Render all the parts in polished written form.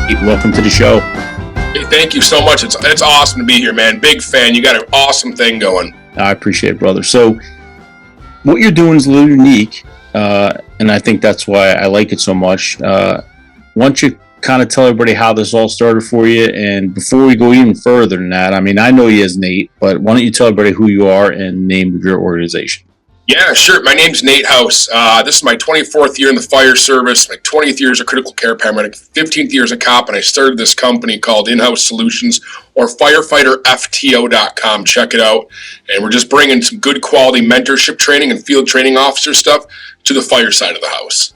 Welcome to the show. Hey, thank you so much. It's awesome to be here, man. Big fan. You got an awesome thing going. I appreciate it, brother. So what you're doing is a little unique, and I think that's why I like it so much. Why don't you kind of tell everybody how this all started for you? And before we go even further than that, I mean, I know you as Nate, but why don't you tell everybody who you are and the name of your organization? Yeah, sure. My name's Nate House. This is my 24th year in the fire service, my 20th year as a critical care paramedic, 15th year as a cop, and I started this company called In-House Solutions, or Firefighter FTO.com. Check it out. And we're just bringing some good quality mentorship training and field training officer stuff to the fire side of the house.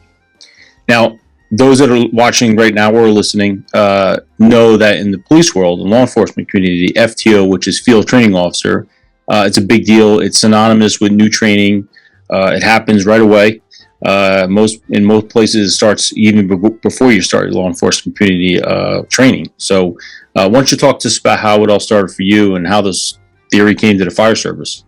Now, those that are watching right now or listening know that in the police world, in law enforcement community, FTO, which is Field Training Officer, it's a big deal. It's synonymous with new training. It happens right away. In most places, it starts even before you start your law enforcement community training. So why don't you talk to us about how it all started for you and how this theory came to the fire service?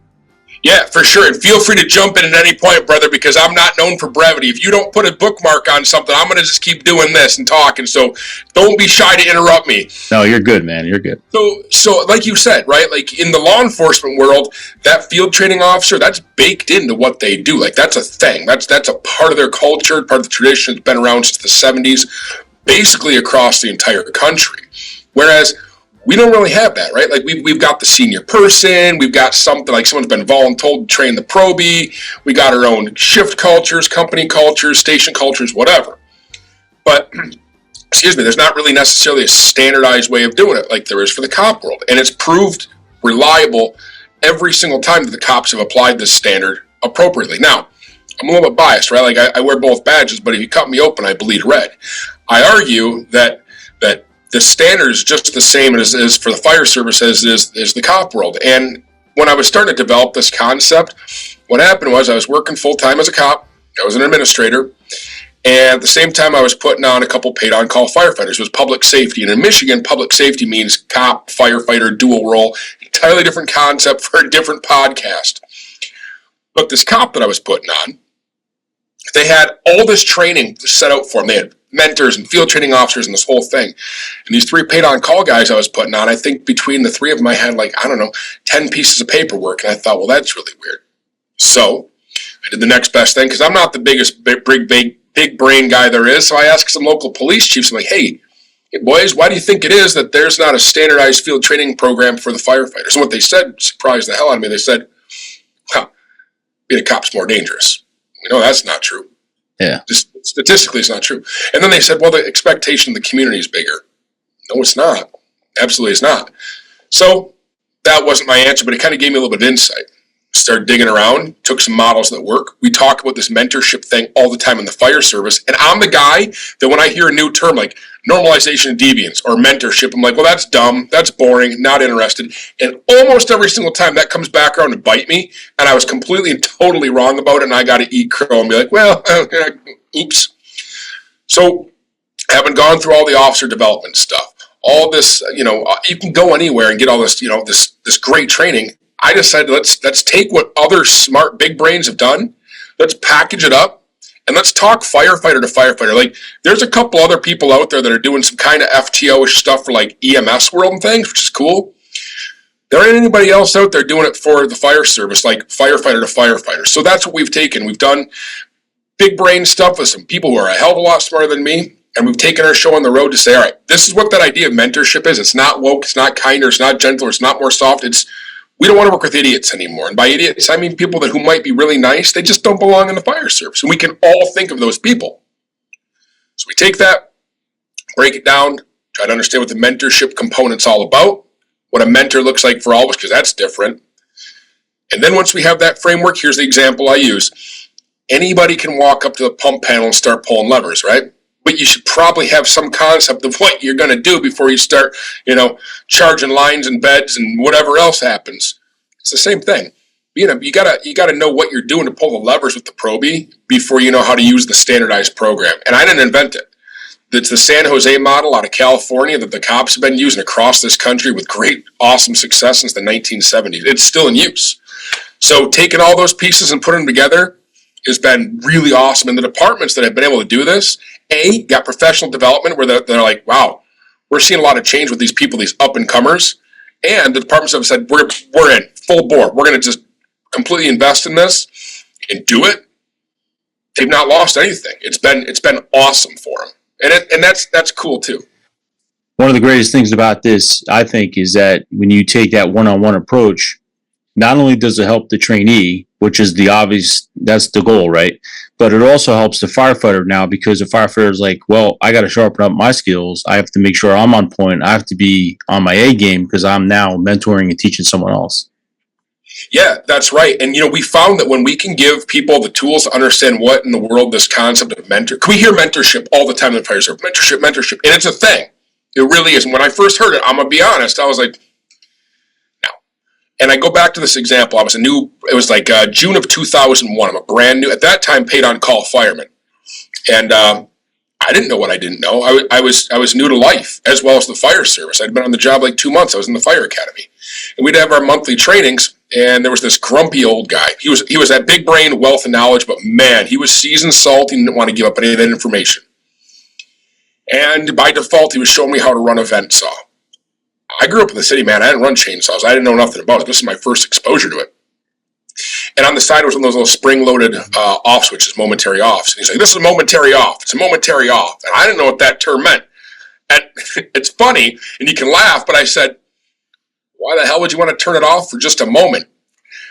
Yeah, for sure. And feel free to jump in at any point, brother, because I'm not known for brevity. If you don't put a bookmark on something, I'm going to just keep doing this and talking. So don't be shy to interrupt me. No, you're good, man. You're good. So like you said, right, like in the law enforcement world, that field training officer, that's baked into what they do. Like that's a thing. That's a part of their culture, part of the tradition. It's been around since the 70s, basically across the entire country. Whereas we don't really have that, right? Like we've got the senior person, we've got something like someone's been voluntold to train the probie, we got our own shift cultures, company cultures, station cultures, whatever. But, excuse me, there's not really necessarily a standardized way of doing it like there is for the cop world. And it's proved reliable every single time that the cops have applied this standard appropriately. Now, I'm a little bit biased, right? Like I wear both badges, but if you cut me open, I bleed red. I argue that the standard is just the same as for the fire service as is the cop world. And when I was starting to develop this concept, what happened was I was working full-time as a cop. I was an administrator. And at the same time, I was putting on a couple paid on-call firefighters. It was public safety. And in Michigan, public safety means cop, firefighter, dual role. Entirely different concept for a different podcast. But this cop that I was putting on, they had all this training set out for them. They had mentors and field training officers and this whole thing. And these three paid on call guys I was putting on, I think between the three of them, I had 10 pieces of paperwork. And I thought, well, that's really weird. So I did the next best thing because I'm not the biggest big brain guy there is. So I asked some local police chiefs, I'm like, hey boys, why do you think it is that there's not a standardized field training program for the firefighters? And what they said surprised the hell out of me. They said, well, being a cop's more dangerous. We know that's not true. Yeah. Just statistically, it's not true. And then they said, well, the expectation of the community is bigger. No, it's not. Absolutely, it's not. So that wasn't my answer, but it kind of gave me a little bit of insight. Started digging around, took some models that work. We talk about this mentorship thing all the time in the fire service. And I'm the guy that when I hear a new term like normalization of deviance or mentorship, I'm like, well, that's dumb. That's boring. Not interested. And almost every single time that comes back around to bite me. And I was completely and totally wrong about it. And I got to eat crow and be like, well, oops. So having gone through all the officer development stuff, all this, you can go anywhere and get all this, this great training. I decided let's take what other smart big brains have done, let's package it up, and let's talk firefighter to firefighter. Like, there's a couple other people out there that are doing some kind of FTO-ish stuff for like EMS world and things, which is cool. There ain't anybody else out there doing it for the fire service, like firefighter to firefighter. So that's what we've taken. We've done big brain stuff with some people who are a hell of a lot smarter than me, and we've taken our show on the road to say, all right, this is what that idea of mentorship is. It's not woke, it's not kinder, it's not gentler, it's not more soft, we don't want to work with idiots anymore. And by idiots, I mean people who might be really nice, they just don't belong in the fire service. And we can all think of those people. So we take that, break it down, try to understand what the mentorship component's all about, what a mentor looks like for all of us, because that's different. And then once we have that framework, here's the example I use. Anybody can walk up to the pump panel and start pulling levers, right? But you should probably have some concept of what you're going to do before you start, charging lines and beds and whatever else happens. It's the same thing. You gotta know what you're doing to pull the levers with the probie before you know how to use the standardized program. And I didn't invent it. It's the San Jose model out of California that the cops have been using across this country with great, awesome success since the 1970s. It's still in use. So taking all those pieces and putting them together has been really awesome. And the departments that have been able to do this, got professional development where they're like, wow, we're seeing a lot of change with these people, these up and comers, and the departments have said we're in full bore. We're going to just completely invest in this and do it. They've not lost anything. It's been awesome for them, and that's cool too. One of the greatest things about this, I think, is that when you take that one-on-one approach, not only does it help the trainee, which is that's the goal, right? But it also helps the firefighter now, because the firefighter is like, well, I got to sharpen up my skills. I have to make sure I'm on point. I have to be on my A game because I'm now mentoring and teaching someone else. Yeah, that's right. And, we found that when we can give people the tools to understand what in the world this concept of we hear mentorship all the time in the fire service, mentorship, and it's a thing. It really is. And when I first heard it, I'm going to be honest, I was like, no. And I go back to this example. It was like June of 2001. I'm a brand new, at that time, paid on call fireman. And I didn't know what I didn't know. I was new to life, as well as the fire service. I'd been on the job like 2 months. I was in the fire academy. And we'd have our monthly trainings, and there was this grumpy old guy. He was that big brain, wealth of knowledge, but man, he was seasoned, salty, and didn't want to give up any of that information. And by default, he was showing me how to run a vent saw. I grew up in the city, man. I didn't run chainsaws. I didn't know nothing about it. This is my first exposure to it. And on the side was one of those little spring-loaded off switches, momentary offs. And he's like, this is a momentary off. It's a momentary off. And I didn't know what that term meant. And it's funny, and you can laugh, but I said, why the hell would you want to turn it off for just a moment?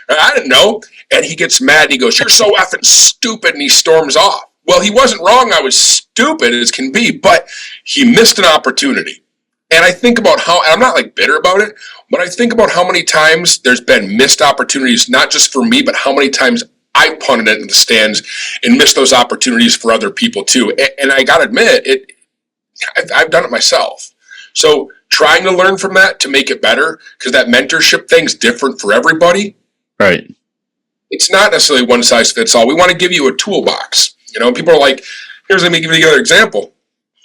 And I didn't know. And he gets mad, and he goes, you're so effing stupid, and he storms off. Well, he wasn't wrong. I was stupid as can be, but he missed an opportunity. And I think about and I'm not like bitter about it, but I think about how many times there's been missed opportunities, not just for me, but how many times I punted it in the stands and missed those opportunities for other people too. And I got to admit, I've done it myself. So trying to learn from that to make it better, because that mentorship thing's different for everybody. Right. It's not necessarily one size fits all. We want to give you a toolbox. People are like, let me give you another example.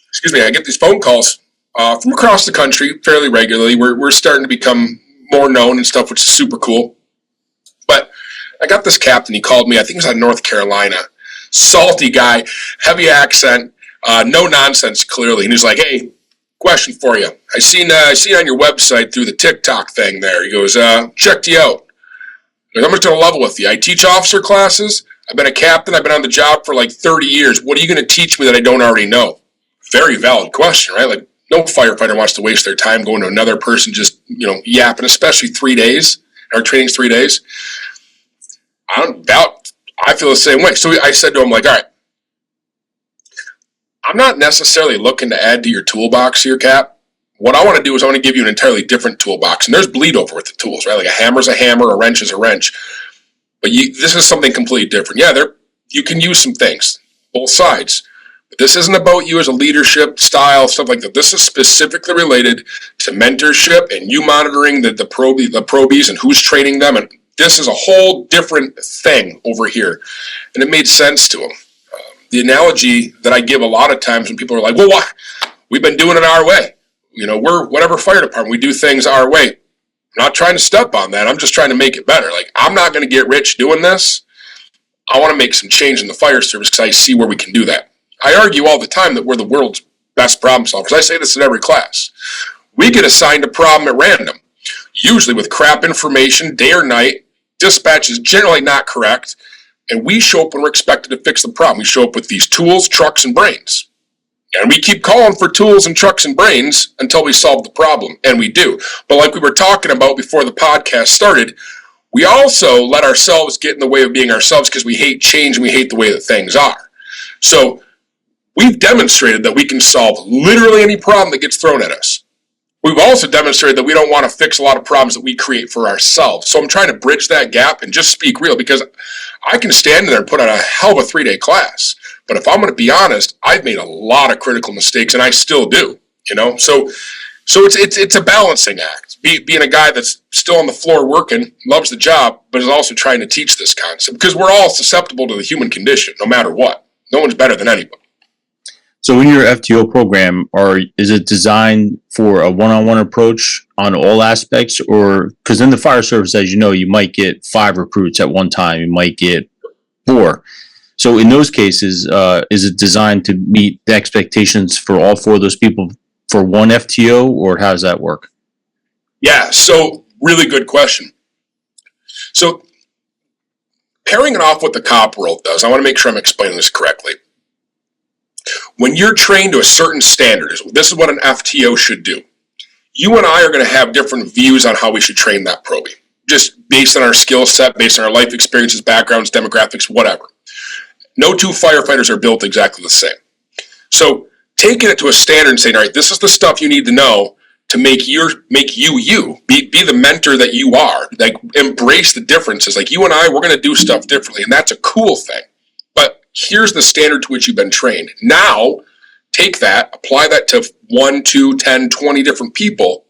Excuse me, I get these phone calls from across the country fairly regularly. We're starting to become more known and stuff, which is super cool. But I got this captain. He called me. I think he was out of North Carolina. Salty guy, heavy accent, no nonsense, clearly. And he's like, hey, question for you. I seen on your website through the TikTok thing there. He goes, checked you out. I'm just going to level with you. I teach officer classes. I've been a captain. I've been on the job for like 30 years. What are you going to teach me that I don't already know? Very valid question, right? Like, no firefighter wants to waste their time going to another person just, yapping, especially 3 days. Our training's 3 days. I feel the same way. So I said to him, like, all right, I'm not necessarily looking to add to your toolbox here, Cap. What I want to do is I want to give you an entirely different toolbox. And there's bleed over with the tools, right? Like a hammer's a hammer, a wrench is a wrench. But this is something completely different. Yeah, you can use some things, both sides. But this isn't about you as a leadership style, stuff like that. This is specifically related to mentorship and you monitoring the probies and who's training them. And this is a whole different thing over here. And it made sense to him. The analogy that I give a lot of times when people are like, well, why? We've been doing it our way. We're whatever fire department. We do things our way. I'm not trying to step on that. I'm just trying to make it better. Like, I'm not going to get rich doing this. I want to make some change in the fire service because I see where we can do that. I argue all the time that we're the world's best problem solvers. I say this in every class. We get assigned a problem at random, usually with crap information, day or night. Dispatch is generally not correct. And we show up when we're expected to fix the problem. We show up with these tools, trucks, and brains. And we keep calling for tools and trucks and brains until we solve the problem. And we do. But like we were talking about before the podcast started, we also let ourselves get in the way of being ourselves because we hate change and we hate the way that things are. So we've demonstrated that we can solve literally any problem that gets thrown at us. We've also demonstrated that we don't want to fix a lot of problems that we create for ourselves. So I'm trying to bridge that gap and just speak real, because I can stand there and put on a hell of a 3-day class. But if I'm going to be honest, I've made a lot of critical mistakes, and I still do. So it's a balancing act. Being a guy that's still on the floor working, loves the job, but is also trying to teach this concept, because we're all susceptible to the human condition, no matter what. No one's better than anybody. So in your FTO program, is it designed for a one-on-one approach on all aspects, or because in the fire service, as you know, you might get 5 recruits at one time, you might get 4. So in those cases, is it designed to meet the expectations for all 4 of those people for one FTO, or how does that work? Yeah, so really good question. So pairing it off what the cop world does, I want to make sure I'm explaining this correctly. When you're trained to a certain standard, this is what an FTO should do. You and I are going to have different views on how we should train that probie, just based on our skill set, based on our life experiences, backgrounds, demographics, whatever. No two firefighters are built exactly the same. So taking it to a standard and saying, all right, this is the stuff you need to know to make you be the mentor that you are, like embrace the differences. Like you and I, we're going to do stuff differently, and that's a cool thing. But here's the standard to which you've been trained. Now, take that, apply that to 1, 2, 10, 20 different people.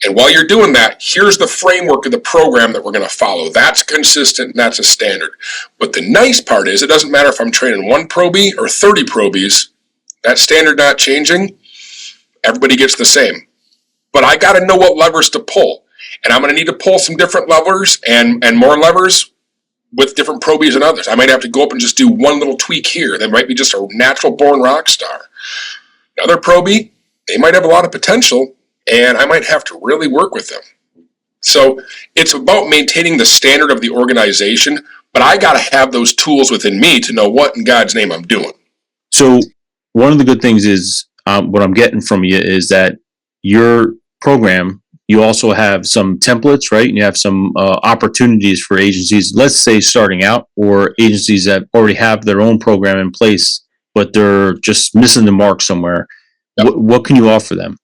And while you're doing that, here's the framework of the program that we're going to follow. That's consistent, and that's a standard. But the nice part is, it doesn't matter if I'm training 1 probie or 30 probies, that standard not changing, everybody gets the same. But I got to know what levers to pull. And I'm going to need to pull some different levers and more levers with different probies and others. I might have to go up and just do one little tweak here. They might be just a natural born rock star. Another probie, they might have a lot of potential, and I might have to really work with them. So it's about maintaining the standard of the organization, but I got to have those tools within me to know what in God's name I'm doing. So one of the good things is, what I'm getting from you is that your program, you also have some templates, right? And you have some opportunities for agencies, let's say starting out, or agencies that already have their own program in place, but they're just missing the mark somewhere. Yep. What can you offer them?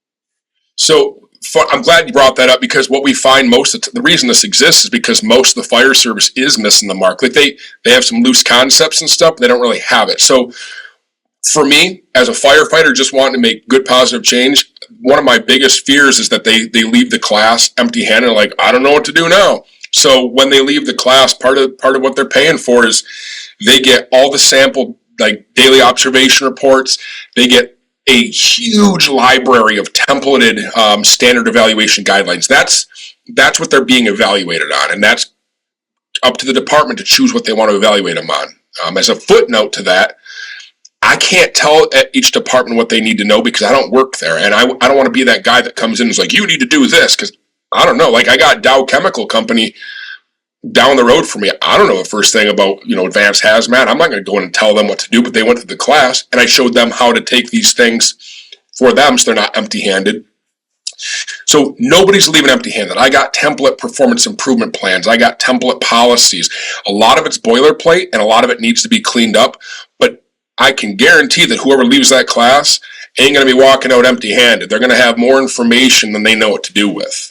So I'm glad you brought that up, because what we find the reason this exists is because most of the fire service is missing the mark. Like they have some loose concepts and stuff, but they don't really have it. So for me, as a firefighter just wanting to make good positive change, one of my biggest fears is that they leave the class empty-handed, like, I don't know what to do now. So when they leave the class, part of what they're paying for is they get all the sample, like daily observation reports. They get a huge library of templated standard evaluation guidelines. That's what they're being evaluated on, and that's up to the department to choose what they want to evaluate them on. As a footnote to that, I can't tell each department what they need to know because I don't work there, and I don't want to be that guy that comes in and is like, you need to do this, because I don't know. Like, I got Dow Chemical Company down the road for me. I don't know the first thing about, advanced hazmat. I'm not going to go in and tell them what to do, but they went to the class, and I showed them how to take these things for them so they're not empty-handed. So nobody's leaving empty-handed. I got template performance improvement plans. I got template policies. A lot of it's boilerplate, and a lot of it needs to be cleaned up, but I can guarantee that whoever leaves that class ain't going to be walking out empty-handed. They're going to have more information than they know what to do with.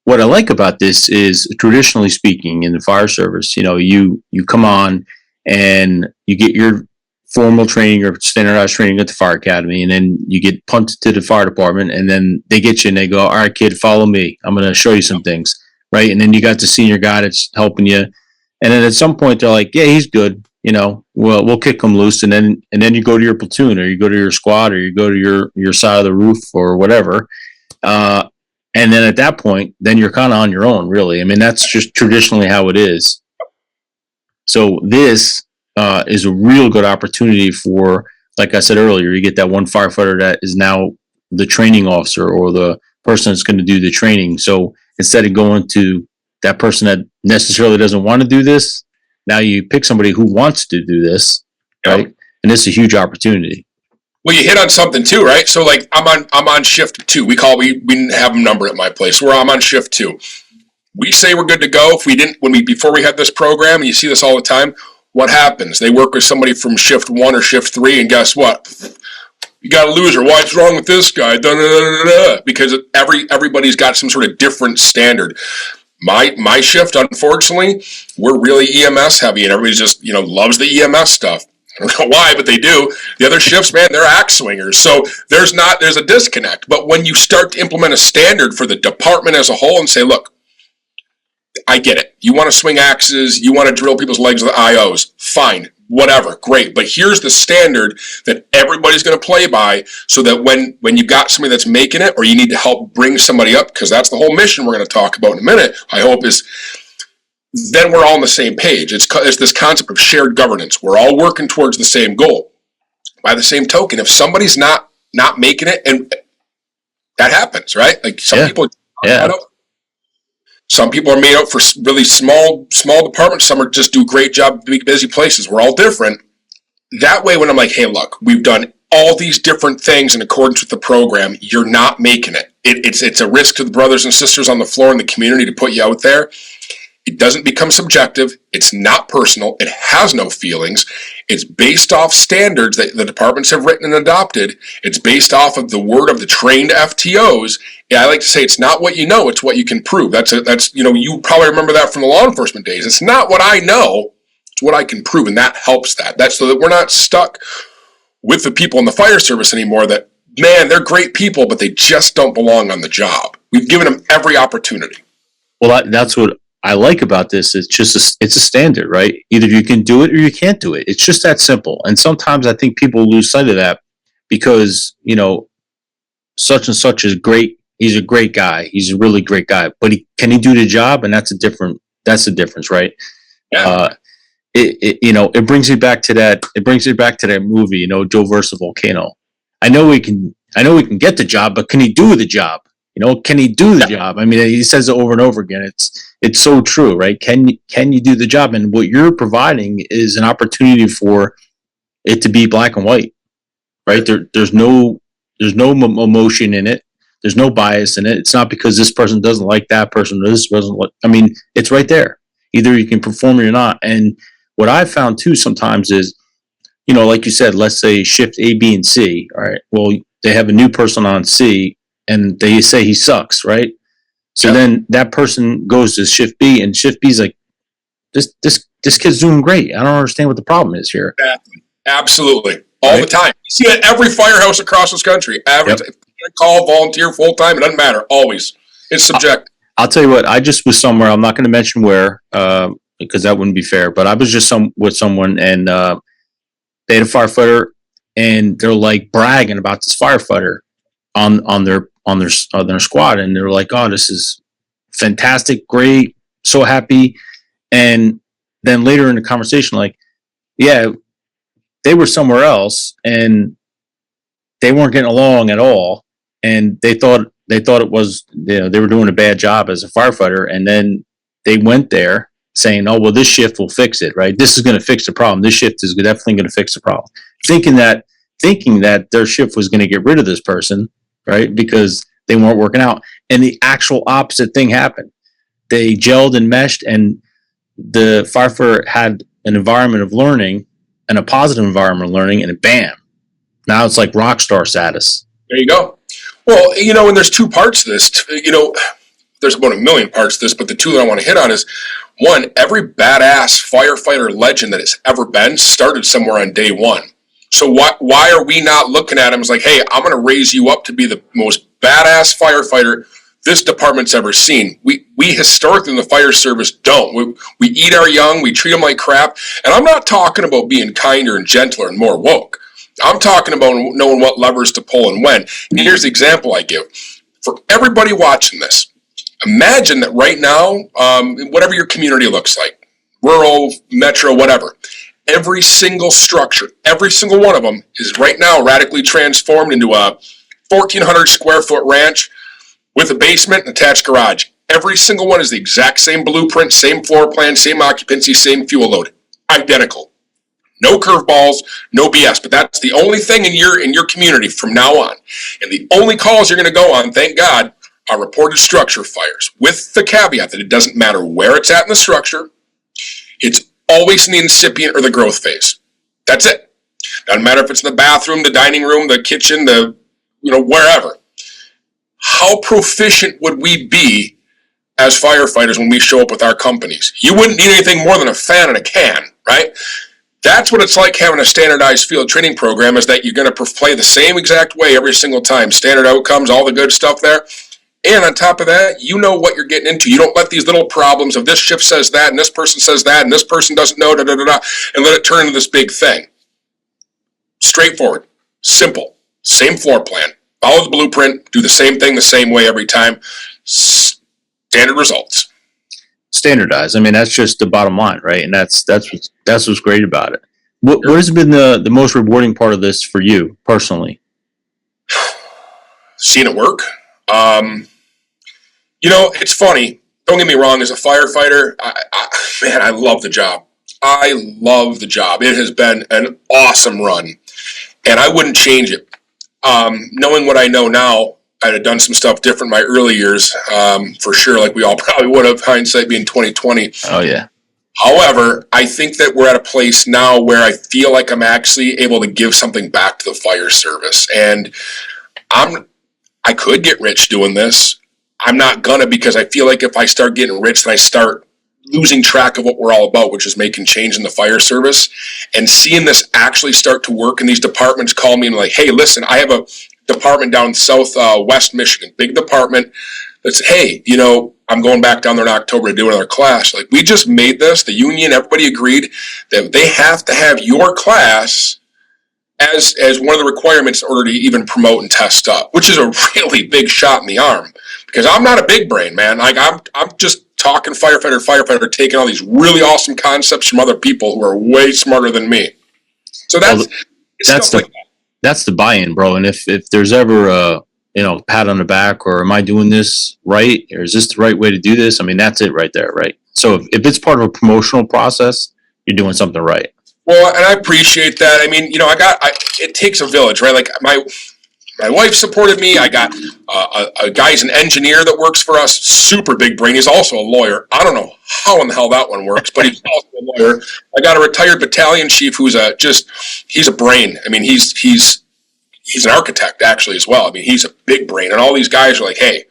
What I like about this is, traditionally speaking, in the fire service, you come on and you get your formal training or standardized training at the fire academy, and then you get punted to the fire department, and then they get you and they go, all right, kid, follow me. I'm going to show you some things, right? And then you got the senior guy that's helping you. And then at some point they're like, yeah, he's good. We'll kick him loose, and then you go to your platoon, or you go to your squad, or you go to your side of the roof, or whatever. And then at that point, then you're kind of on your own, really. I mean, that's just traditionally how it is. So this is a real good opportunity for, like I said earlier, you get that one firefighter that is now the training officer or the person that's going to do the training. So instead of going to that person that necessarily doesn't want to do this, now you pick somebody who wants to do this, right? Yep. And this is a huge opportunity. Well, you hit on something too, right? So like I'm on shift 2. We didn't have them numbered at my place. I'm on shift 2. We say we're good to go. Before we had this program, and you see this all the time, what happens? They work with somebody from shift 1 or shift 3, and guess what? You got a loser. What's wrong with this guy? Because everybody's got some sort of different standard. My shift, unfortunately, we're really EMS heavy, and everybody just loves the EMS stuff. I don't know why, but they do. The other shifts, man, they're axe swingers. So there's a disconnect. But when you start to implement a standard for the department as a whole and say, look, I get it. You want to swing axes, you want to drill people's legs with IOs, fine, whatever, great. But here's the standard that everybody's going to play by, so that when you got somebody that's making it, or you need to help bring somebody up, because that's the whole mission we're going to talk about in a minute, I hope, is then we're all on the same page. It's this concept of shared governance. We're all working towards the same goal. By the same token, if somebody's not not making it, and that happens, right? Like some people, some people are made out for really small departments. Some are just do a great job, big busy places. We're all different. That way, when I'm like, hey, look, we've done all these different things in accordance with the program, you're not making it. It's a risk to the brothers and sisters on the floor in the community to put you out there. It doesn't become subjective. It's not personal. It has no feelings. It's based off standards that the departments have written and adopted. It's based off of the word of the trained FTOs. Yeah, I like to say it's not what you know, it's what you can prove. That's you probably remember that from the law enforcement days. It's not what I know, it's what I can prove, and that helps that. That's so that we're not stuck with the people in the fire service anymore that, man, they're great people, but they just don't belong on the job. We've given them every opportunity. Well, that's what I like about this. It's just it's a standard, right? Either you can do it or you can't do it. It's just that simple. And sometimes I think people lose sight of that because, such and such is great. He's a great guy. He's a really great guy. But can he do the job? And that's the difference, right? Yeah. It brings me back to that. It brings me back to that movie, Joe versus Volcano. I know we can get the job, but can he do the job? Can he do the job? I mean, he says it over and over again. It's so true, right? Can you do the job? And what you're providing is an opportunity for it to be black and white, right? There's no emotion in it. There's no bias in it. It's not because this person doesn't like that person or this person. I mean, it's right there. Either you can perform or you're not. And what I've found too sometimes is, like you said, let's say shift A, B, and C. All right. Well, they have a new person on C, and they say he sucks, right? So then that person goes to shift B, and shift B's like, this kid's doing great. I don't understand what the problem is here. Exactly. Absolutely. All the time. You see it at every firehouse across this country. Call, volunteer, full-time, it doesn't matter. Always. It's subjective. I'll tell you what, I just was somewhere, I'm not going to mention where, because that wouldn't be fair, but I was just with someone, and they had a firefighter, and they're like bragging about this firefighter on their squad, and they're like, oh, this is fantastic, great, so happy. And then later in the conversation, like, yeah, they were somewhere else and they weren't getting along at all, and they thought it was, they were doing a bad job as a firefighter, and then they went there saying, oh, well, this shift will fix it, right? This is going to fix the problem. This shift is definitely going to fix the problem. Thinking that their shift was going to get rid of this person, right? Because they weren't working out. And the actual opposite thing happened. They gelled and meshed, and the firefighter had an environment of learning and a positive environment of learning, and bam, now it's like rock star status. There you go. Well, and there's two parts to this. There's about a million parts to this, but the two that I want to hit on is, one, every badass firefighter legend that has ever been started somewhere on day one. So why are we not looking at him as like, hey, I'm going to raise you up to be the most badass firefighter this department's ever seen? We historically in the fire service don't. We eat our young, we treat them like crap. And I'm not talking about being kinder and gentler and more woke. I'm talking about knowing what levers to pull and when. And here's the example I give. For everybody watching this, imagine that right now, whatever your community looks like, rural, metro, whatever, every single structure, every single one of them is right now radically transformed into a 1,400 square foot ranch with a basement and attached garage. Every single one is the exact same blueprint, same floor plan, same occupancy, same fuel load. Identical. No curveballs, no BS. But that's the only thing in your community from now on. And the only calls you're going to go on, thank God, are reported structure fires, with the caveat that it doesn't matter where it's at in the structure. It's always in the incipient or the growth phase. That's it. Doesn't matter if it's in the bathroom, the dining room, the kitchen, wherever. How proficient would we be as firefighters when we show up with our companies? You wouldn't need anything more than a fan and a can, right? That's what it's like having a standardized field training program, is that you're going to play the same exact way every single time. Standard outcomes, all the good stuff there. And on top of that, you know what you're getting into. You don't let these little problems of this shift says that, and this person says that, and this person doesn't know, and let it turn into this big thing. Straightforward, simple, same floor plan. Follow the blueprint, do the same thing the same way every time. Standard results. Standardized. I mean, that's just the bottom line, right? And that's what's great about it. What has been the most rewarding part of this for you personally? seen it work. It's funny. Don't get me wrong. As a firefighter, man, I love the job. I love the job. It has been an awesome run, and I wouldn't change it. Knowing what I know now, I'd have done some stuff different in my early years, for sure. Like we all probably would have, hindsight being 2020. Oh yeah. However, I think that we're at a place now where I feel like I'm actually able to give something back to the fire service, and I could get rich doing this. I'm not gonna, because I feel like if I start getting rich, then I start losing track of what we're all about, which is making change in the fire service, and seeing this actually start to work. And these departments call me and like, hey, listen, I have a department down West Michigan, big department. That's, hey, I'm going back down there in October to do another class. Like, we just made this, the union, everybody agreed that they have to have your class as one of the requirements in order to even promote and test up, which is a really big shot in the arm, because I'm not a big brain, man. Like, I'm just talking firefighter, taking all these really awesome concepts from other people who are way smarter than me. So that's the buy-in, bro. And if there's ever a pat on the back, or am I doing this right, or is this the right way to do this? I mean, that's it right there, right? So if it's part of a promotional process, you're doing something right. Well, and I appreciate that. I mean, it takes a village, right? Like my wife supported me. I got a guy's an engineer that works for us, super big brain. He's also a lawyer. I don't know how in the hell that one works, but he's also a lawyer. I got a retired battalion chief who's he's a brain. I mean, he's an architect actually as well. I mean, he's a big brain, and all these guys are like, hey,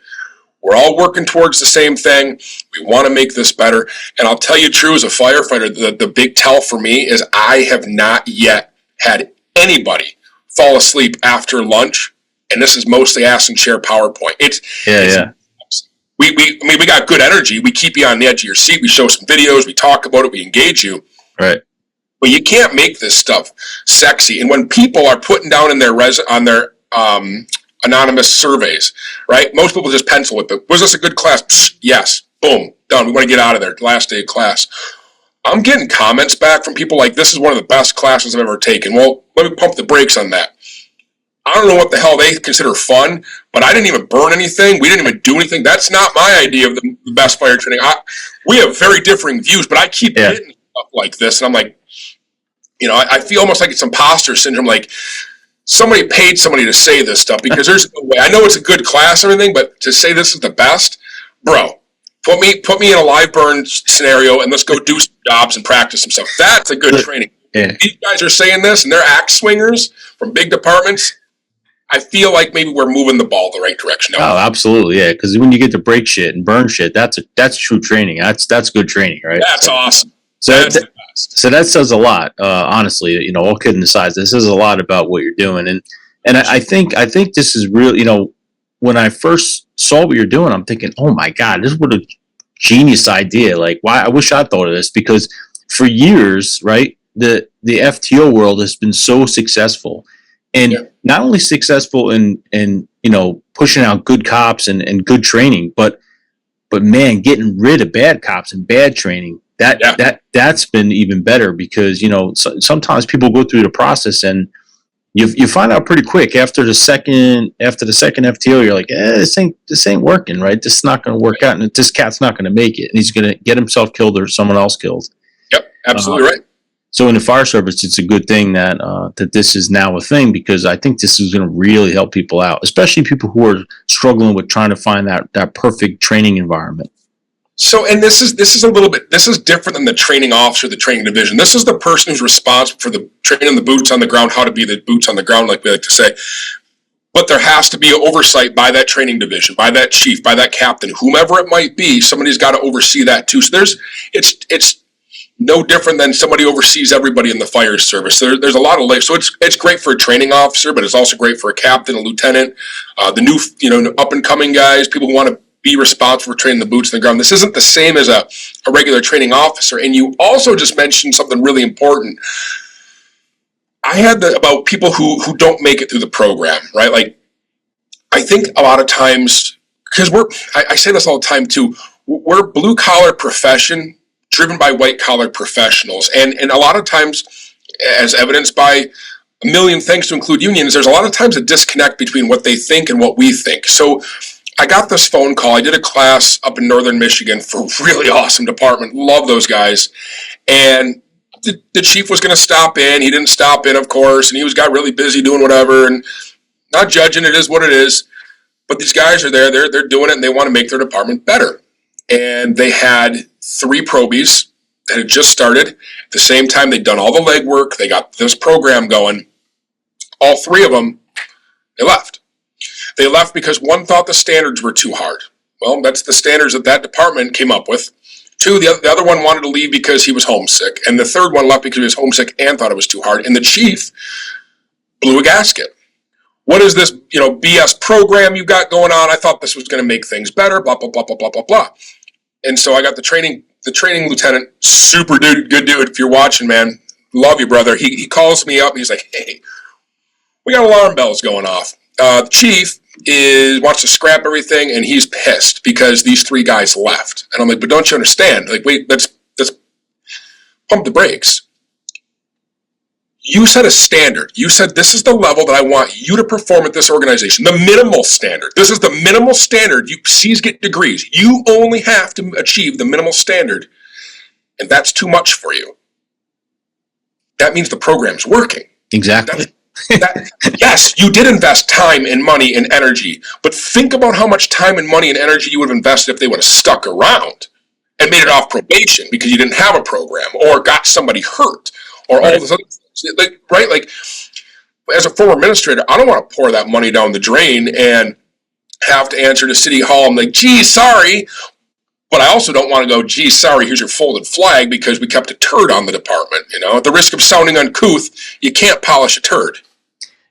we're all working towards the same thing. We want to make this better. And I'll tell you true, as a firefighter, the big tell for me is I have not yet had anybody fall asleep after lunch, and this is mostly ass and chair PowerPoint. We got good energy. We keep you on the edge of your seat. We show some videos. We talk about it. We engage you. Right. But you can't make this stuff sexy. And when people are putting down in their anonymous surveys, right? Most people just pencil whip it. Was this a good class? Psst, yes. Boom. Done. We want to get out of there. Last day of class. I'm getting comments back from people like, this is one of the best classes I've ever taken. Well, let me pump the brakes on that. I don't know what the hell they consider fun, but I didn't even burn anything. We didn't even do anything. That's not my idea of the best fire training. We have very differing views, but I keep getting stuff like this, and I'm like, I feel almost like it's imposter syndrome. Like, somebody paid somebody to say this stuff, because there's no way. I know it's a good class and everything, but to say this is the best, bro, put me in a live burn scenario and let's go do some jobs and practice some stuff. That's a good training. Yeah. These guys are saying this, and they're axe swingers from big departments. I feel like maybe we're moving the ball the right direction. Oh, absolutely, yeah. Because when you get to break shit and burn shit, that's true training. That's good training, right? That's awesome. So that says a lot, honestly. All kidding aside, this says a lot about what you're doing, and I think this is real. When I first saw what you're doing, I'm thinking, oh my god, this is what a genius idea. Like, why? I wish I thought of this, because for years, right, the FTO world has been so successful, and not only successful in pushing out good cops and good training, but man, getting rid of bad cops and bad training. That's been even better, because sometimes people go through the process and you find out pretty quick after the second FTO, you're like, this ain't working, right? This is not going to work out, and this cat's not going to make it, and he's going to get himself killed or someone else killed. Yep, absolutely right. So in the fire service, it's a good thing that this is now a thing, because I think this is going to really help people out, especially people who are struggling with trying to find that perfect training environment. So, and this is different than the training officer, the training division. This is the person who's responsible for the training the boots on the ground, how to be the boots on the ground, like we like to say. But there has to be oversight by that training division, by that chief, by that captain, whomever it might be. Somebody's got to oversee that too. So it's no different than somebody oversees everybody in the fire service. There's a lot of layers. So it's great for a training officer, but it's also great for a captain, a lieutenant, the new up and coming guys, people who want to be responsible for training the boots on the ground. This isn't the same as a regular training officer. And you also just mentioned something really important. I had about people who don't make it through the program, right? Like, I think a lot of times, because I say this all the time too, we're blue collar profession driven by white collar professionals. And a lot of times, as evidenced by a million things to include unions, there's a lot of times a disconnect between what they think and what we think. So I got this phone call. I did a class up in northern Michigan for a really awesome department. Love those guys. And the chief was going to stop in. He didn't stop in, of course, and got really busy doing whatever, and not judging. It is what it is. But these guys are there. They're doing it, and they want to make their department better. And they had 3 probies that had just started. At the same time, they'd done all the legwork. They got this program going. All 3 of them, they left. They left because one thought the standards were too hard. Well, that's the standards that department came up with. 2, the other one wanted to leave because he was homesick. And the third one left because he was homesick and thought it was too hard. And the chief blew a gasket. What is this, BS program you got going on? I thought this was going to make things better, blah, blah, blah, blah, blah, blah, blah. And so I got the training lieutenant, super dude, good dude. If you're watching, man, love you, brother. He calls me up and he's like, hey, we got alarm bells going off. The chief wants to scrap everything, and he's pissed because these 3 guys left. And I'm like, but don't you understand? Like, wait, let's pump the brakes. You set a standard. You said this is the level that I want you to perform at this organization. The minimal standard. This is the minimal standard. C's get degrees. You only have to achieve the minimal standard, and that's too much for you. That means the program's working. Exactly. Yes, you did invest time and money and energy, but think about how much time and money and energy you would have invested if they would have stuck around and made it off probation because you didn't have a program or got somebody hurt or all this other things. Right? Like, as a former administrator, I don't want to pour that money down the drain and have to answer to City Hall. I'm like, gee, sorry. But I also don't want to go, gee, sorry, here's your folded flag because we kept a turd on the department. At the risk of sounding uncouth, you can't polish a turd.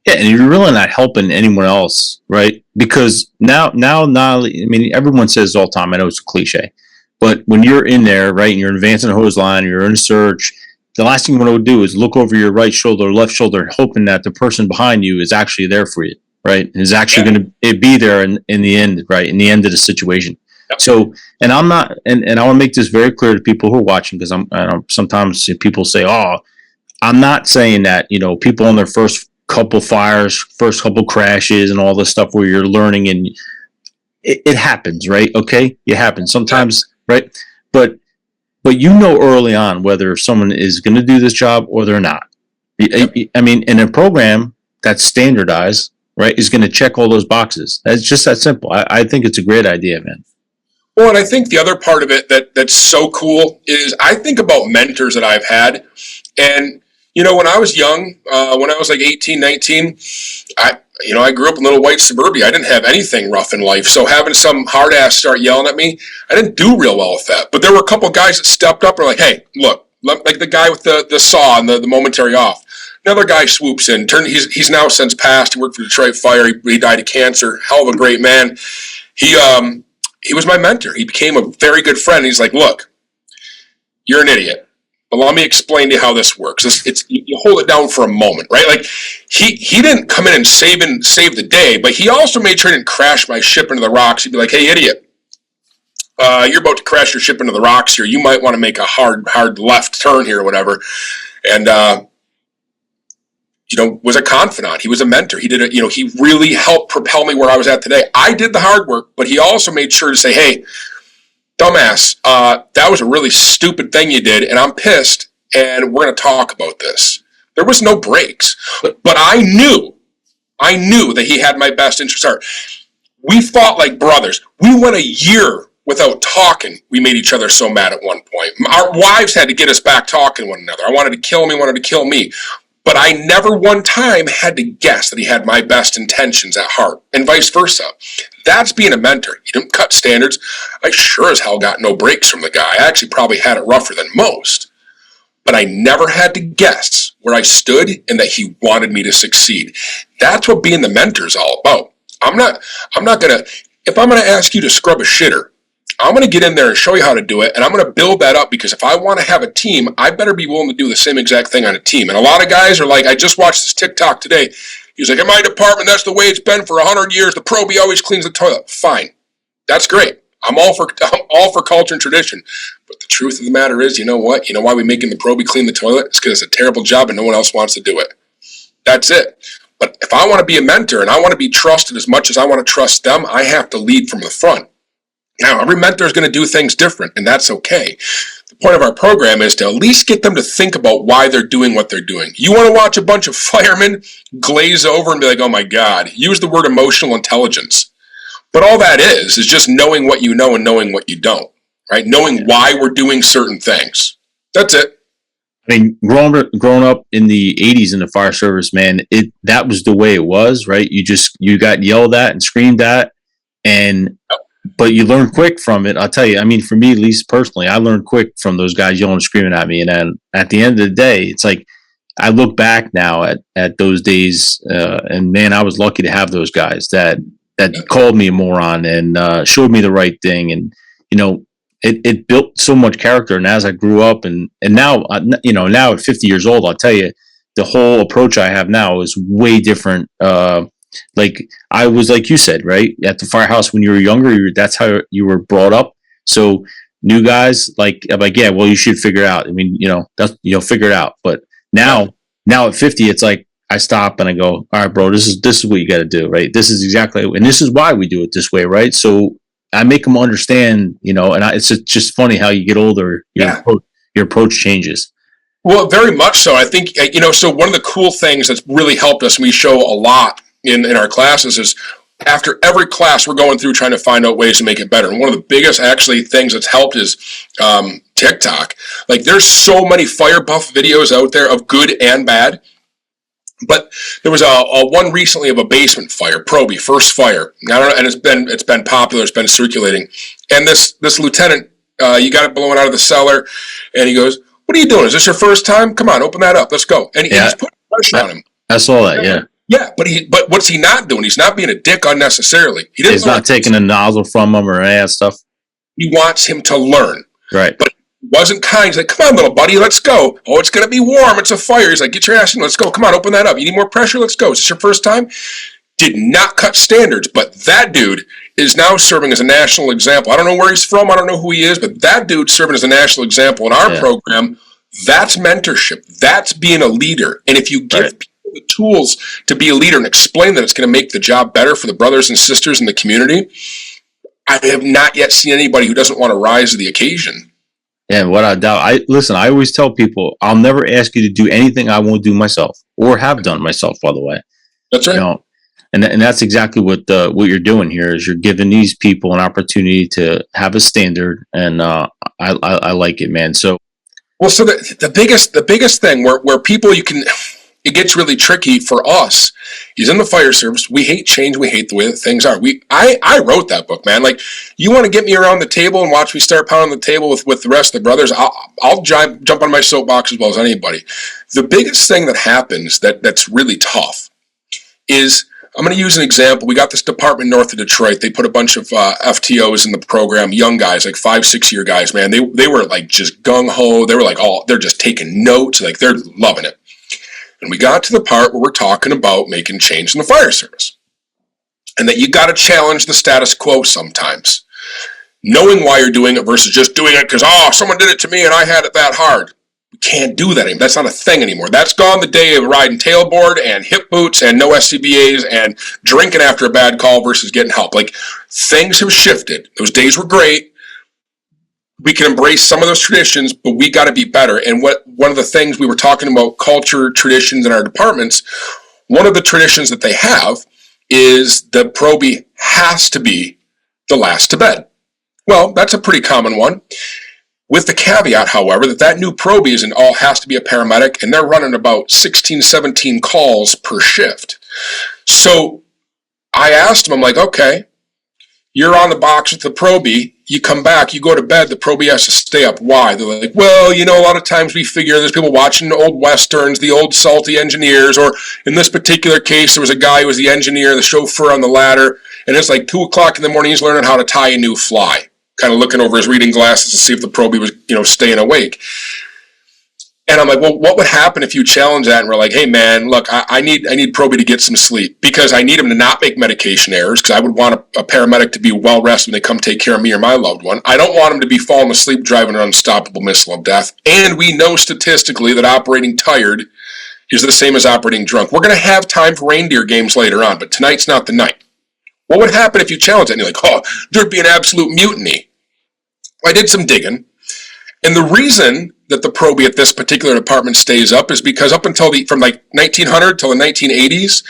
Yeah, and you're really not helping anyone else, right? Because now, I mean, everyone says all the time, I know it's a cliche, but when you're in there, right, and you're advancing a hose line, you're in a search, the last thing you want to do is look over your right shoulder or left shoulder, hoping that the person behind you is actually there for you, right? And is actually going to be there in the end, right? In the end of the situation. So, and I'm not, and I want to make this very clear to people who are watching, because I know sometimes people say, oh, I'm not saying that, people on their first couple fires, first couple crashes and all this stuff where you're learning and it happens, right? Okay. It happens sometimes, right? But early on whether someone is going to do this job or they're not. I mean, in a program that's standardized, right, is going to check all those boxes. That's just that simple. I think it's a great idea, man. Well, and I think the other part of it that's so cool is I think about mentors that I've had. And, when I was young, when I was like 18, 19, I grew up in little white suburbia. I didn't have anything rough in life. So having some hard ass start yelling at me, I didn't do real well with that. But there were a couple of guys that stepped up and were like, hey, look, like the guy with the saw and the momentary off. Another guy swoops in. He's now since passed. He worked for Detroit Fire. He died of cancer. Hell of a great man. He was my mentor. He became a very good friend. He's like, look, you're an idiot, but let me explain to you how this works. You hold it down for a moment, right? Like he didn't come in and save the day, but he also made sure he didn't crash my ship into the rocks. He'd be like, hey, idiot, you're about to crash your ship into the rocks here. You might want to make a hard left turn here or whatever. And, was a confidant. He was a mentor. He did it. He really helped propel me where I was at today. I did the hard work, but he also made sure to say, hey, dumbass, that was a really stupid thing you did, and I'm pissed, and we're going to talk about this. There was no breaks, but I knew that he had my best interest at heart. We fought like brothers. We went a year without talking. We made each other so mad at one point. Our wives had to get us back talking to one another. I wanted to kill him, he wanted to kill me. But I never one time had to guess that he had my best intentions at heart, and vice versa. That's being a mentor. He didn't cut standards. I sure as hell got no breaks from the guy. I actually probably had it rougher than most. But I never had to guess where I stood and that he wanted me to succeed. That's what being the mentor is all about. I'm not going to, if I'm going to ask you to scrub a shitter, I'm going to get in there and show you how to do it, and I'm going to build that up, because if I want to have a team, I better be willing to do the same exact thing on a team. And a lot of guys are like, I just watched this TikTok today. He's like, in my department, that's the way it's been for 100 years. The probie always cleans the toilet. Fine. That's great. I'm all for culture and tradition. But the truth of the matter is, you know what? You know why we making the probie clean the toilet? It's because it's a terrible job and no one else wants to do it. That's it. But if I want to be a mentor and I want to be trusted as much as I want to trust them, I have to lead from the front. Now, every mentor is going to do things different, and that's okay. The point of our program is to at least get them to think about why they're doing what they're doing. You want to watch a bunch of firemen glaze over and be like, oh my God, use the word emotional intelligence. But all that is just knowing what you know and knowing what you don't, right? Knowing why we're doing certain things. That's it. I mean, growing up in the 80s in the fire service, man, that was the way it was, right? You got yelled at and screamed at, but you learn quick from it. I'll tell you, I mean, for me, at least personally, I learned quick from those guys yelling and screaming at me. And then at the end of the day, it's like, I look back now at those days, and man, I was lucky to have those guys that called me a moron and showed me the right thing. And, it built so much character. And as I grew up and now, now at 50 years old, I'll tell you, the whole approach I have now is way different. Like I was, like you said, right at the firehouse when you were younger, that's how you were brought up. So new guys, I'm like, yeah, well, you should figure it out. I mean, figure it out. But now at 50, it's like, I stop and I go, all right, bro, this is what you got to do, right? This is exactly, and this is why we do it this way, right? So I make them understand, and it's just funny how you get older, your approach changes. Well, very much so. I think, so one of the cool things that's really helped us, and we show a lot in our classes, is after every class we're going through trying to find out ways to make it better. And one of the biggest actually things that's helped is TikTok. Like there's so many fire buff videos out there of good and bad. But there was a one recently of a basement fire, Proby, first fire. I don't know, and it's been popular, it's been circulating. And this lieutenant, you got it blowing out of the cellar, and he goes, "What are you doing? Is this your first time? Come on, open that up. Let's go." And he's putting pressure on him. I saw that, yeah. Yeah, but what's he not doing? He's not being a dick unnecessarily. He's not taking a nozzle from him or any of that stuff. He wants him to learn. Right. But wasn't kind. He's like, "Come on, little buddy, let's go." "Oh, it's going to be warm. It's a fire." He's like, "Get your ass in. Let's go. Come on, open that up. You need more pressure? Let's go. Is this your first time?" Did not cut standards, but that dude is now serving as a national example. I don't know where he's from. I don't know who he is, but that dude's serving as a national example in our program. That's mentorship. That's being a leader. And if you give people the tools to be a leader and explain that it's going to make the job better for the brothers and sisters in the community, I have not yet seen anybody who doesn't want to rise to the occasion. And what I doubt, I always tell people, I'll never ask you to do anything I won't do myself or have done myself, by the way. That's right. And that's exactly what you're doing here is you're giving these people an opportunity to have a standard. And I like it, man. So, well, so the biggest thing where people it gets really tricky for us. He's in the fire service. We hate change. We hate the way that things are. I wrote that book, man. Like, you want to get me around the table and watch me start pounding the table with the rest of the brothers, I'll jump on my soapbox as well as anybody. The biggest thing that happens that's really tough is, I'm going to use an example. We got this department north of Detroit. They put a bunch of FTOs in the program, young guys, like 5-6 year guys, man. They were like just gung-ho. They were like, they're just taking notes. Like, they're loving it. And we got to the part where we're talking about making change in the fire service. And that you got to challenge the status quo sometimes. Knowing why you're doing it versus just doing it because, someone did it to me and I had it that hard. We can't do that anymore. That's not a thing anymore. That's gone the day of riding tailboard and hip boots and no SCBAs and drinking after a bad call versus getting help. Like, things have shifted. Those days were great. We can embrace some of those traditions, but we got to be better. And one of the things we were talking about, culture, traditions in our departments, one of the traditions that they have is the Proby has to be the last to bed. Well, that's a pretty common one. With the caveat, however, that new Proby has to be a paramedic, and they're running about 16, 17 calls per shift. So I asked them, I'm like, okay, you're on the box with the Proby. You come back, you go to bed, the Proby has to stay up. Why? They're like, well, a lot of times we figure there's people watching old Westerns, the old salty engineers, or in this particular case, there was a guy who was the engineer, the chauffeur on the ladder, and it's like 2 o'clock in the morning, he's learning how to tie a new fly, kind of looking over his reading glasses to see if the Proby was, staying awake. And I'm like, well, what would happen if you challenge that? And we're like, hey, man, look, I need Proby to get some sleep because I need him to not make medication errors because I would want a paramedic to be well rested when they come take care of me or my loved one. I don't want him to be falling asleep driving an unstoppable missile of death. And we know statistically that operating tired is the same as operating drunk. We're going to have time for reindeer games later on, but tonight's not the night. What would happen if you challenge it? And you're like, oh, there'd be an absolute mutiny. I did some digging. And the reason that the probie at this particular department stays up is because up until from like 1900 till the 1980s,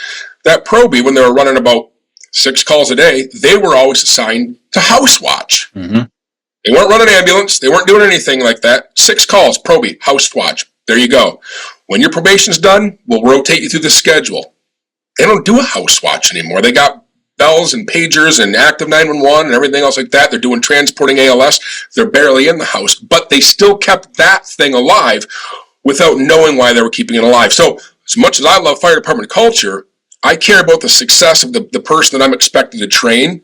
that probie, when they were running about 6 calls a day, they were always assigned to house watch. Mm-hmm. They weren't running ambulance. They weren't doing anything like that. 6 calls, probie, house watch. There you go. When your probation's done, we'll rotate you through the schedule. They don't do a house watch anymore. They got bells and pagers and active 911 and everything else like that. They're doing transporting ALS. They're barely in the house, but they still kept that thing alive without knowing why they were keeping it alive. So as much as I love fire department culture, I care about the success of the person that I'm expected to train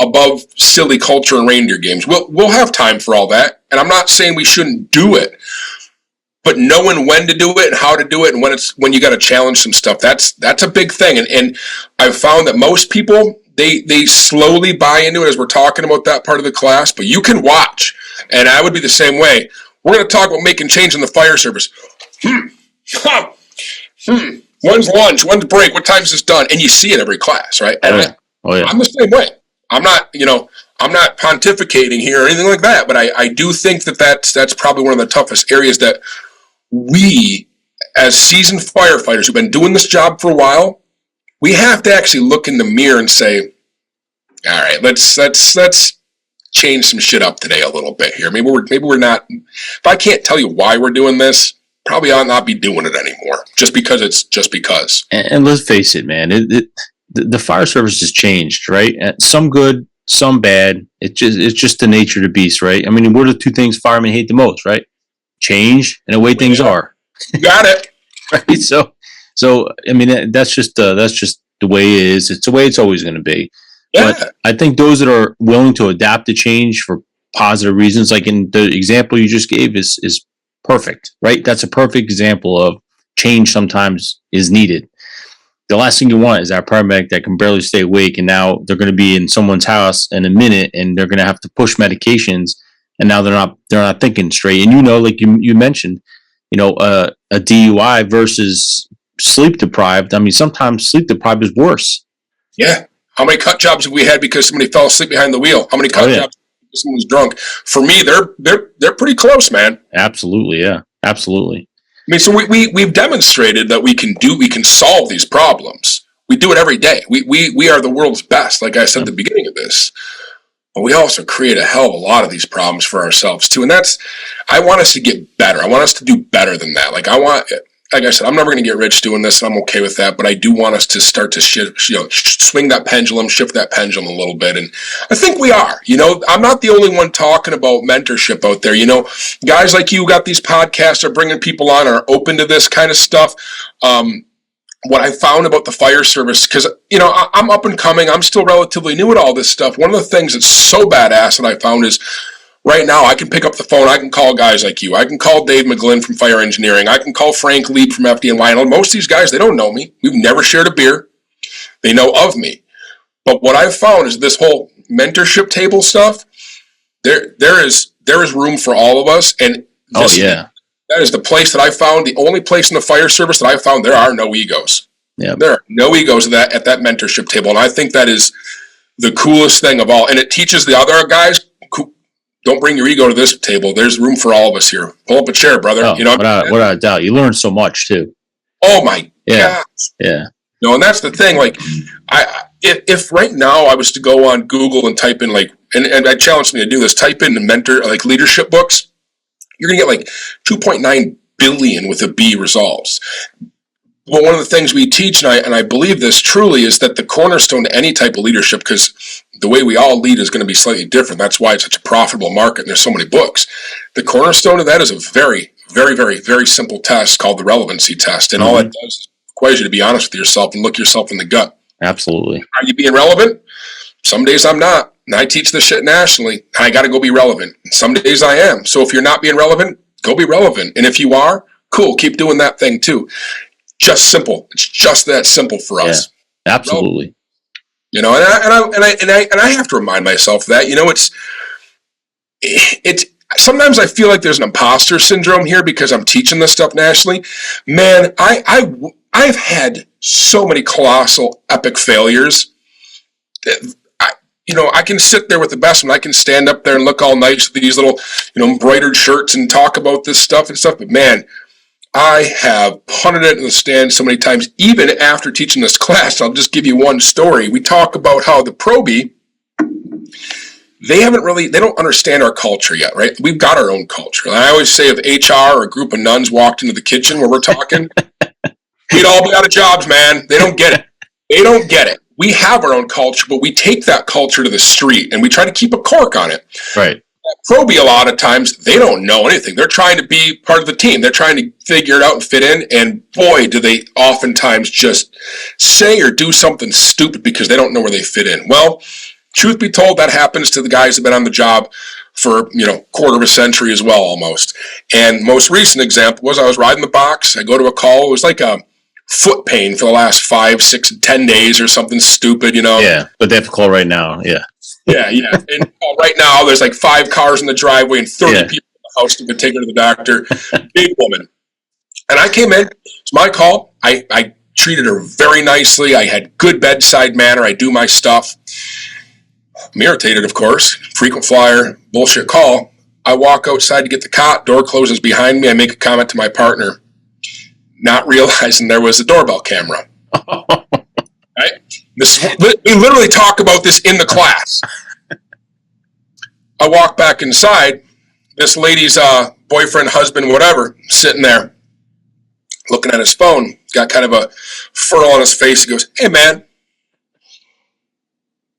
above silly culture and reindeer games. We'll have time for all that. And I'm not saying we shouldn't do it, but knowing when to do it and how to do it and when you got to challenge some stuff, that's a big thing. And I've found that most people, they slowly buy into it as we're talking about that part of the class, but you can watch. And I would be the same way. We're going to talk about making change in the fire service. When's lunch? When's break? What time is this done? And you see it every class, right? And I'm the same way. I'm not pontificating here or anything like that, but I do think that's probably one of the toughest areas that we, as seasoned firefighters who've been doing this job for a while, we have to actually look in the mirror and say, all right, let's change some shit up today a little bit here. Maybe we're not. If I can't tell you why we're doing this, probably ought not be doing it anymore. Just because it's just because. And let's face it, man. The fire service has changed, right? Some good, some bad. It's just the nature of the beast, right? I mean, what are the 2 things firemen hate the most, right? Change and the way things are. You got it. Right. So I mean, that's just the way it is. It's the way it's always going to be. Yeah. But I think those that are willing to adapt to change for positive reasons, like in the example you just gave, is perfect, right? That's a perfect example of change sometimes is needed. The last thing you want is that paramedic that can barely stay awake, and now they're going to be in someone's house in a minute, and they're going to have to push medications, and now they're not thinking straight. And like you mentioned, a DUI versus sleep deprived. I mean, sometimes sleep deprived is worse. Yeah. How many cut jobs have we had because somebody fell asleep behind the wheel? How many cut jobs because someone's drunk? For me, they're pretty close, man. Absolutely, yeah, absolutely. I mean, so we've demonstrated that we can solve these problems. We do it every day. We are the world's best, like I said at the beginning of this. But we also create a hell of a lot of these problems for ourselves too. And I want us to get better. I want us to do better than that. Like I said, I'm never going to get rich doing this, and I'm okay with that. But I do want us to start to swing that pendulum, shift that pendulum a little bit. And I think we are. I'm not the only one talking about mentorship out there. Guys like you got these podcasts, are bringing people on, are open to this kind of stuff. What I found about the fire service, because, I'm up and coming. I'm still relatively new at all this stuff. One of the things that's so badass that I found is right now I can pick up the phone. I can call guys like you. I can call Dave McGlynn from Fire Engineering. I can call Frank Lieb from FD and Lionel. Most of these guys, they don't know me. We've never shared a beer. They know of me. But what I've found is this whole mentorship table stuff, there is room for all of us. And that is the place that I found, the only place in the fire service that I found there are no egos. Yeah. There are no egos at that mentorship table. And I think that is the coolest thing of all. And it teaches the other guys, don't bring your ego to this table. There's room for all of us here. Pull up a chair, brother. Oh, without a doubt. You learn so much too. Oh my God. Yeah. And that's the thing. Like, if right now I was to go on Google and type in and I challenge me to do this, type in mentor, leadership books, you're going to get 2.9 billion with a B results. But one of the things we teach, and I believe this truly, is that the cornerstone to any type of leadership, because the way we all lead is going to be slightly different. That's why it's such a profitable market and there's so many books. The cornerstone of that is a very, very, very, very simple test called the relevancy test. And all it does is requires you to be honest with yourself and look yourself in the gut. Absolutely. Are you being relevant? Some days I'm not. And I teach this shit nationally. I got to go be relevant. And some days I am. So if you're not being relevant, go be relevant. And if you are, cool, keep doing that thing too. Just simple. It's just that simple for us. Yeah, absolutely. And I have to remind myself that, sometimes I feel like there's an imposter syndrome here because I'm teaching this stuff nationally. Man, I've had so many colossal epic failures that I can sit there with the best one. I can stand up there and look all nice with these little, embroidered shirts and talk about this stuff and stuff. But man, I have punted it in the stand so many times. Even after teaching this class, I'll just give you one story. We talk about how the Proby, they don't understand our culture yet, right? We've got our own culture. And I always say if HR or a group of nuns walked into the kitchen where we're talking, we'd all be out of jobs, man. They don't get it. They don't get it. We have our own culture, but we take that culture to the street and we try to keep a cork on it. Right. Proby, a lot of times, they don't know anything. They're trying to be part of the team. They're trying to figure it out and fit in. And boy, do they oftentimes just say or do something stupid because they don't know where they fit in. Well, truth be told, that happens to the guys who've been on the job for, quarter of a century as well, almost. And most recent example was I was riding the box. I go to a call. It was like a foot pain for the last 5, 6, 10 days or something stupid, Yeah, but they have to call right now. Yeah. Yeah. And right now, there's like 5 cars in the driveway and 30 people in the house to take her to the doctor. Big woman. And I came in. It's my call. I treated her very nicely. I had good bedside manner. I do my stuff. I'm irritated, of course. Frequent flyer, bullshit call. I walk outside to get the cot. Door closes behind me. I make a comment to my partner, not realizing there was a doorbell camera. Right? We literally talk about this in the class. I walk back inside. This lady's boyfriend, husband, whatever, sitting there looking at his phone. Got kind of a furrow on his face. He goes, "Hey, man,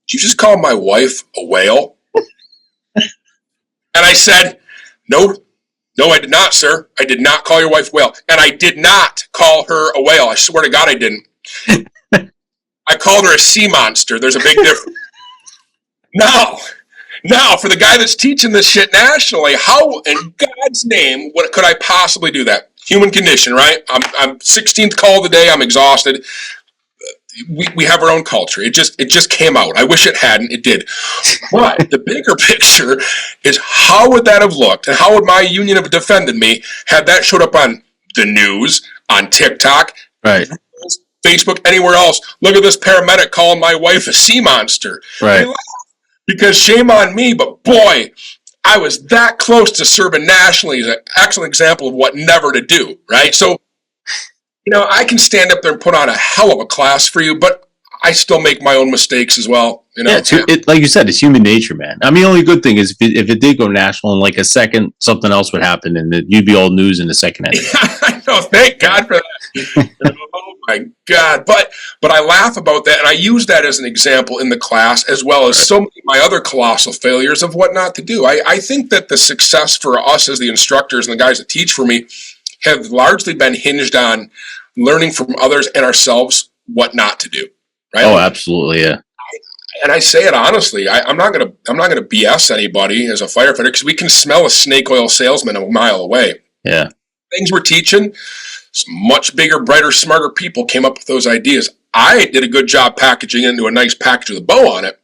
did you just call my wife a whale?" And I said, No, I did not, sir. I did not call your wife a whale. And I did not call her a whale. I swear to God I didn't. I called her a sea monster. There's a big difference. Now, for the guy that's teaching this shit nationally, how in God's name what could I possibly do that? Human condition, right? I'm 16th call of the day. I'm exhausted. We have our own culture. It just came out. I wish it hadn't. It did. But the bigger picture is how would that have looked, and how would my union have defended me had that showed up on the news, on TikTok, right, Facebook, anywhere else? Look at this paramedic calling my wife a sea monster. Right. Because shame on me, but boy, I was that close to serving nationally as an excellent example of what never to do. Right. So, I can stand up there and put on a hell of a class for you, but I still make my own mistakes as well. Yeah, like you said, it's human nature, man. I mean, the only good thing is if it did go national in like a second, something else would happen, and you'd be old news in a second. I know. Thank God for that. Oh my God! But I laugh about that, and I use that as an example in the class, as well as so many of my other colossal failures of what not to do. I think that the success for us as the instructors and the guys that teach for me have largely been hinged on learning from others and ourselves what not to do. Right? Oh, absolutely, yeah. And I say it honestly. I'm not gonna BS anybody as a firefighter because we can smell a snake oil salesman a mile away. Yeah. Things we're teaching, some much bigger, brighter, smarter people came up with those ideas. I did a good job packaging it into a nice package with a bow on it.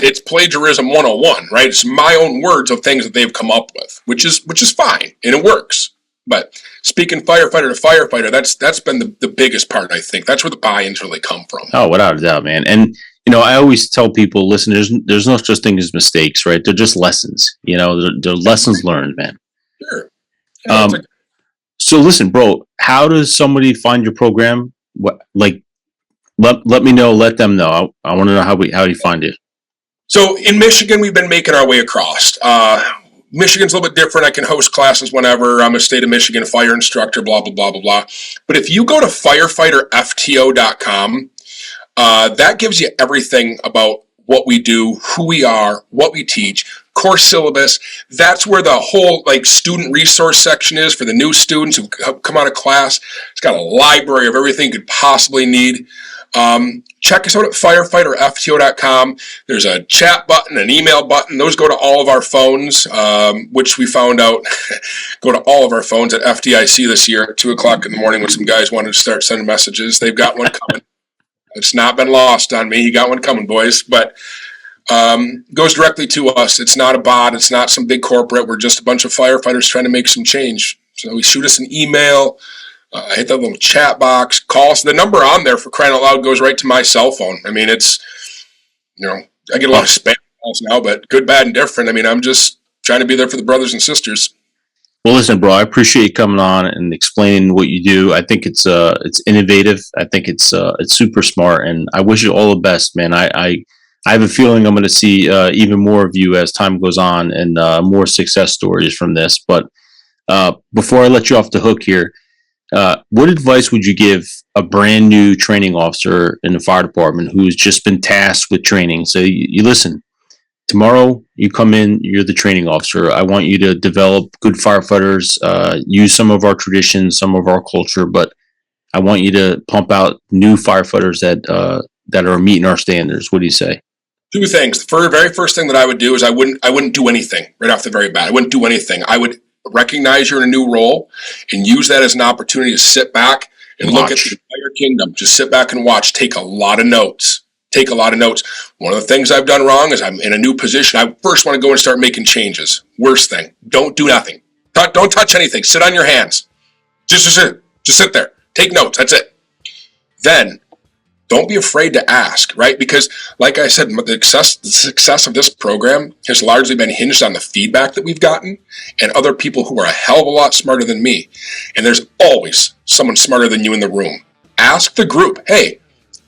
It's plagiarism 101, right? It's my own words of things that they've come up with, which is fine and it works. But speaking firefighter to firefighter, that's been the biggest part, I think. That's where the buy-ins really come from. Oh, without a doubt, man. And, I always tell people, listen, there's no such thing as mistakes, right? They're just lessons. They're lessons learned, man. Sure. Yeah, so listen, bro, how does somebody find your program? Let me know, let them know. I want to know how do you find it? So in Michigan, we've been making our way across. Michigan's a little bit different. I can host classes whenever. I'm a state of Michigan fire instructor, blah, blah, blah, blah, blah. But if you go to firefighterfto.com, that gives you everything about what we do, who we are, what we teach, course syllabus. That's where the whole student resource section is for the new students who come out of class. It's got a library of everything you could possibly need. Check us out at firefighterfto.com. There's a chat button, an email button. Those go to all of our phones, which we found out go to all of our phones at FDIC this year at 2:00 in the morning when some guys wanted to start sending messages. They've got one coming. It's not been lost on me. You got one coming, boys. But goes directly to us. It's not a bot. It's not some big corporate. We're just a bunch of firefighters trying to make some change. So we shoot us an email, hit that little chat box, call us. The number on there, for crying out loud, goes right to my cell phone. I mean, it's, I get a lot of spam calls now, but good, bad, and different. I mean, I'm just trying to be there for the brothers and sisters. Well, listen, bro, I appreciate you coming on and explaining what you do. I think it's innovative. I think it's super smart, and I wish you all the best, man. I have a feeling I'm going to see even more of you as time goes on, and more success stories from this. But before I let you off the hook here, what advice would you give a brand new training officer in the fire department who's just been tasked with training? So you listen. Tomorrow, you come in, you're the training officer. I want you to develop good firefighters, use some of our traditions, some of our culture, but I want you to pump out new firefighters that are meeting our standards. What do you say? Two things. The very first thing that I would do is I wouldn't do anything right off the very bat. I wouldn't do anything. I would recognize you're in a new role and use that as an opportunity to sit back and look at the entire kingdom. Just sit back and watch. Take a lot of notes. One of the things I've done wrong is I'm in a new position. I first want to go and start making changes. Worst thing, don't do nothing. Don't touch anything. Sit on your hands. Just sit there. Take notes. That's it. Then don't be afraid to ask, right? Because like I said, the success of this program has largely been hinged on the feedback that we've gotten and other people who are a hell of a lot smarter than me. And there's always someone smarter than you in the room. Ask the group, hey,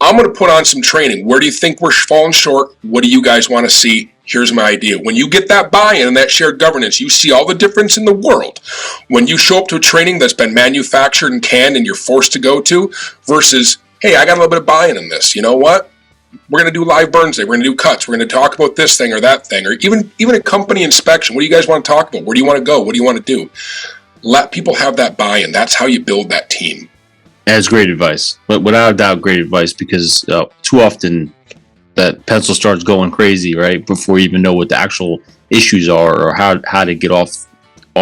I'm going to put on some training. Where do you think we're falling short? What do you guys want to see? Here's my idea. When you get that buy-in and that shared governance, you see all the difference in the world. When you show up to a training that's been manufactured and canned and you're forced to go to versus, hey, I got a little bit of buy-in in this. You know what? We're going to do live burns day. We're going to do cuts. We're going to talk about this thing or that thing, or even a company inspection. What do you guys want to talk about? Where do you want to go? What do you want to do? Let people have that buy-in. That's how you build that team. That's great advice, but without a doubt, great advice, because too often that pencil starts going crazy, right, before you even know what the actual issues are or how to get off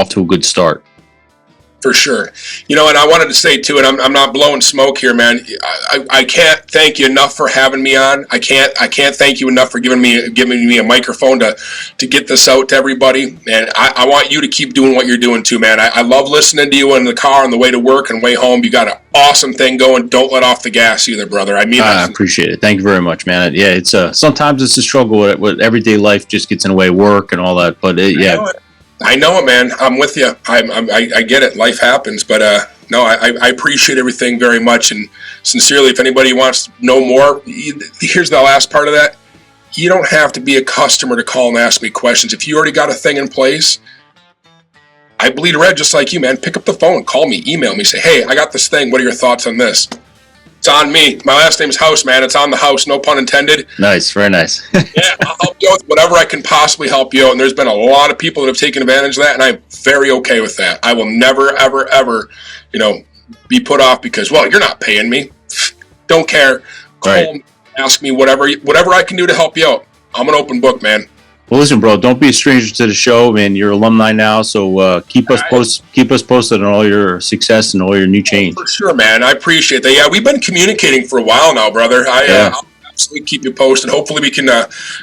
to a good start. For sure. And I wanted to say too, and I'm not blowing smoke here, man. I can't thank you enough for having me on. I can't thank you enough for giving me a microphone to get this out to everybody. And I want you to keep doing what you're doing too, man. I love listening to you in the car on the way to work and way home. You got an awesome thing going. Don't let off the gas either, brother. I mean, I appreciate it. Thank you very much, man. Yeah, it's sometimes it's a struggle with everyday life just gets in the way, work and all that. But I know it, man. I'm with you. I get it. Life happens, but no, I appreciate everything very much. And sincerely, if anybody wants to know more, here's the last part of that. You don't have to be a customer to call and ask me questions. If you already got a thing in place, I bleed red just like you, man. Pick up the phone, call me, email me, say, hey, I got this thing. What are your thoughts on this? It's on me. My last name's House, man. It's on the house. No pun intended. Nice. Very nice. Yeah, I'll help you out with whatever I can possibly help you out. And there's been a lot of people that have taken advantage of that, and I'm very okay with that. I will never, ever, ever, be put off because, well, you're not paying me. Don't care. Call me, ask me whatever I can do to help you out. I'm an open book, man. Well, listen, bro, don't be a stranger to the show, man. You're alumni now, so keep us posted on all your success and all your new change. For sure, man. I appreciate that. Yeah, we've been communicating for a while now, brother. I'll absolutely keep you posted. Hopefully we can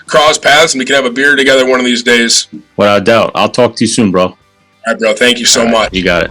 cross paths and we can have a beer together one of these days. Without a doubt. I'll talk to you soon, bro. All right, bro. Thank you so much. You got it.